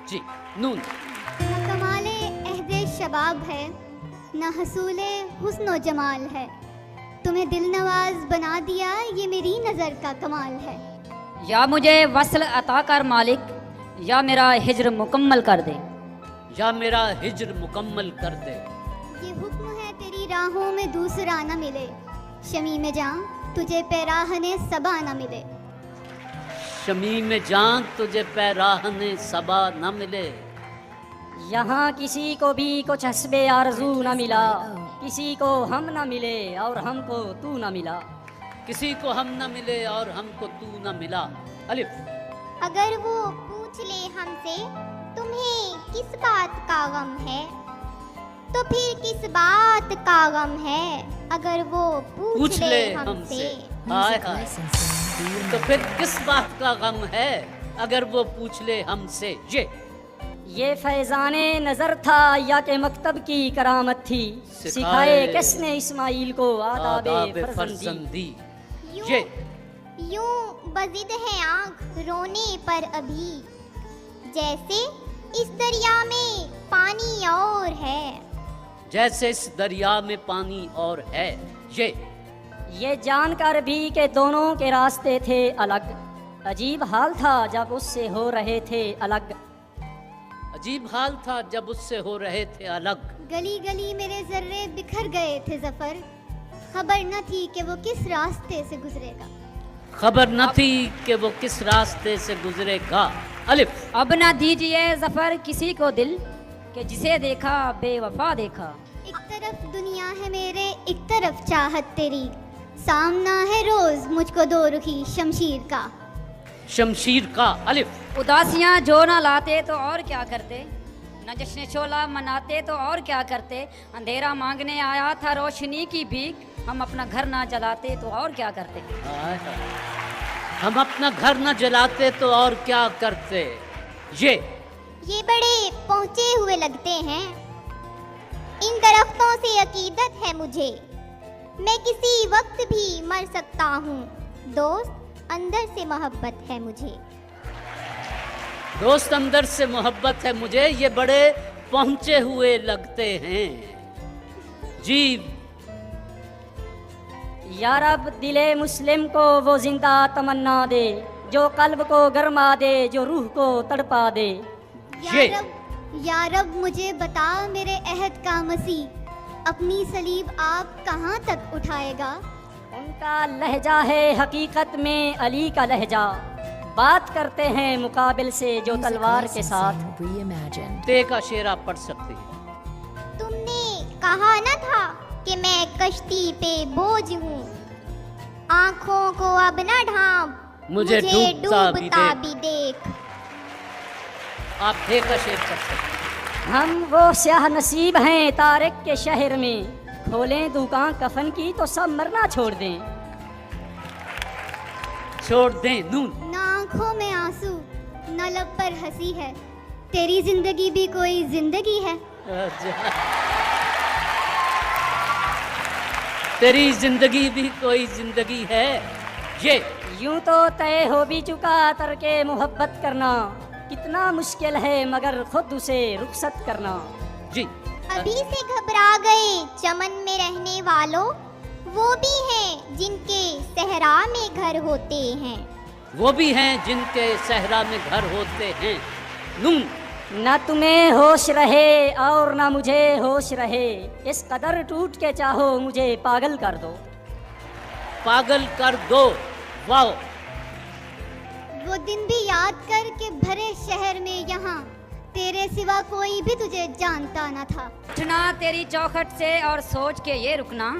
जी नून। न कमाले अहदे शबाब है, न हसूले हुस्नो जमाल है। तुम्हें दिल नवाज बना दिया, ये मेरी नज़र का कमाल है। या मुझे वस्ल अता कर मालिक, या मेरा हिज्र मुकम्मल कर दे। या मेरा हिज्र मुकम्मल कर दे। ये हुक्म है तेरी राहों में दूसरा न मिले, शमी में जान तुझे पैराहने सबा न मिले। शमी में जान तुझे पैराहने सबा न मिले। यहाँ किसी को भी कुछ हस्बे आरज़ू न मिला, किसी को हम न मिले और हमको तू न मिला। किसी को हम न मिले और हमको तू न मिला। अलिफ। अगर वो पूछ ले हमसे तुम्हें किस बात का गम है, तो फिर किस बात का गम है। अगर वो पूछ ले हमसे। हाय हाय। तो फिर किस बात का गम है अगर वो पूछ ले हमसे। ये फैजाने नजर था या के मकतब की करामत थी, सिखाए किसने इस्माइल को आदाबे फर्जंदी। यूं बजिद है आँख रोने पर अभी, जैसे इस दरिया में पानी और है। जैसे इस दरिया में पानी और है। ये जानकर भी कि दोनों के रास्ते थे अलग, अजीब हाल था जब उससे हो रहे थे अलग। अजीब हाल था जब उससे हो रहे थे अलग। गली गली मेरे जर्रे बिखर गए थे जफर, खबर न थी कि वो किस रास्ते से गुजरेगा। खबर न थी कि वो किस रास्ते से गुजरेगा। अलिफ। अब ना दीजिए जफर किसी को दिल, कि जिसे देखा बेवफा देखा। एक तरफ दुनिया है मेरे, एक तरफ चाहत तेरी, सामना है रोज मुझको दो रुखी शमशीर का। शमशीर का। अलिफ। उदासियां जो ना लाते तो और क्या करते, न जश्न शोला मनाते तो और क्या करते। अंधेरा मांगने आया था रोशनी की भीख, हम अपना घर ना जलाते तो और क्या करते। हम अपना घर न जलाते तो और क्या करते। ये बड़े पहुंचे हुए लगते हैं, इन दरख्तों से अकीदत है मुझे, मैं किसी वक्त भी मर सकता हूँ। दोस्त अंदर से मोहब्बत है मुझे। दोस्त अंदर से मोहब्बत है मुझे, ये बड़े पहुंचे हुए लगते हैं। जी। या रब दिले मुस्लिम को वो जिंदा तमन्ना दे, जो कल्ब को गरमा दे, जो रूह को तड़पा दे। या रब मुझे बता मेरे अहद का मसीह, अपनी सलीब आप कहाँ तक उठाएगा। उनका लहजा है हकीकत में अली का लहजा, बात करते हैं मुकाबिल से जो तलवार के साथ। ते का शेर आप पढ़ सकते हैं। तुमने कहा न था कि मैं कश्ती पे बोझ हूँ, आँखों को अब न ढांप, मुझे डूबता भी देख। आप ते का शेर पढ़ सकते हैं। हम वो स्याह नसीब हैं तारिक के शहर में, खोलें दुकान कफन की तो सब मरना छोड़ दें। छोड़ दें। नून। न आँखों में आंसू न लब पर हंसी है, तेरी जिंदगी भी कोई जिंदगी है। तेरी जिंदगी भी कोई जिंदगी है। यूं तो तय हो भी चुका तरके मोहब्बत करना, कितना मुश्किल है मगर खुद उसे रुखसत करना। जी। अभी से घबरा गए चमन में रहने वालों, वो भी हैं जिनके सहरा में घर होते हैं। वो भी हैं जिनके सहरा में घर होते हैं। नून। न तुम्हें होश रहे और न मुझे होश रहे, इस कदर टूट के चाहो मुझे पागल कर दो। पागल कर दो। वाओ। वो दिन भी याद कर के भरे शहर में यहाँ तेरे सिवा कोई भी तुझे जानता न था। उठना तेरी चौखट से और सोच के ये रुकना,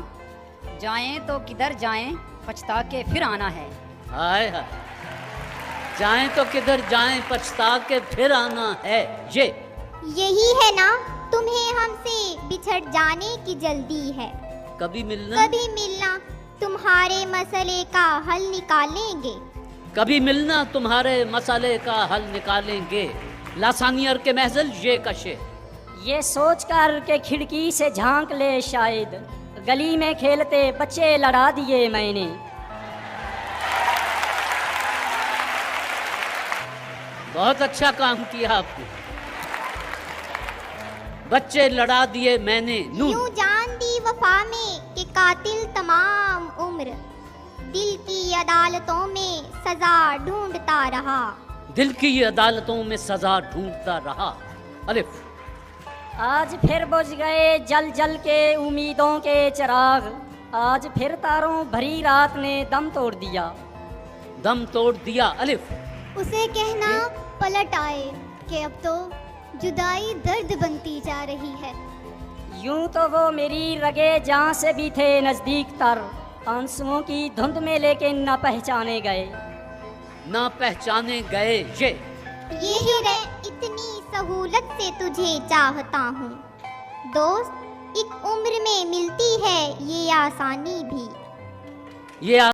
जाएं तो किधर जाएं पछता के फिर आना है। हाय हाय। जाएं तो किधर जाएं पछता के फिर आना है। यही है ना तुम्हें हमसे बिछड़ जाने की जल्दी है। कभी मिलना तुम्हारे मसले का हल निकालेंगे। कभी मिलना तुम्हारे मसले का हल निकालेंगे। लासानियर के महजल ये कशे। ये सोच कर के खिड़की से झांक ले शायद, गली में खेलते बच्चे लड़ा दिए मैंने। बहुत अच्छा काम किया आपने। बच्चे लड़ा दिए मैंने नून। यूं जान दी वफा में कि कातिल तमाम उम्र दिल की अदालतों में सजा ढूंढता रहा। दिल की अदालतों में सजा ढूंढता रहा। अलिफ। आज फिर बुझ गए जल जल के उम्मीदों के चिराग, आज फिर तारों भरी रात ने दम तोड़ दिया। दम तोड़ दिया। अलिफ। उसे कहना पलट आए कि अब तो जुदाई दर्द बनती जा रही है। यूं तो वो मेरी रगे जान से भी थे नजदीक तर, आंसुओं की धुंध में लेकिन न पहचाने गए। ना पहचाने गए ये यही रे इतनी सहूलत से तुझे चाहता हूँ दोस्त, एक उम्र में मिलती है ये आसानी भी। ये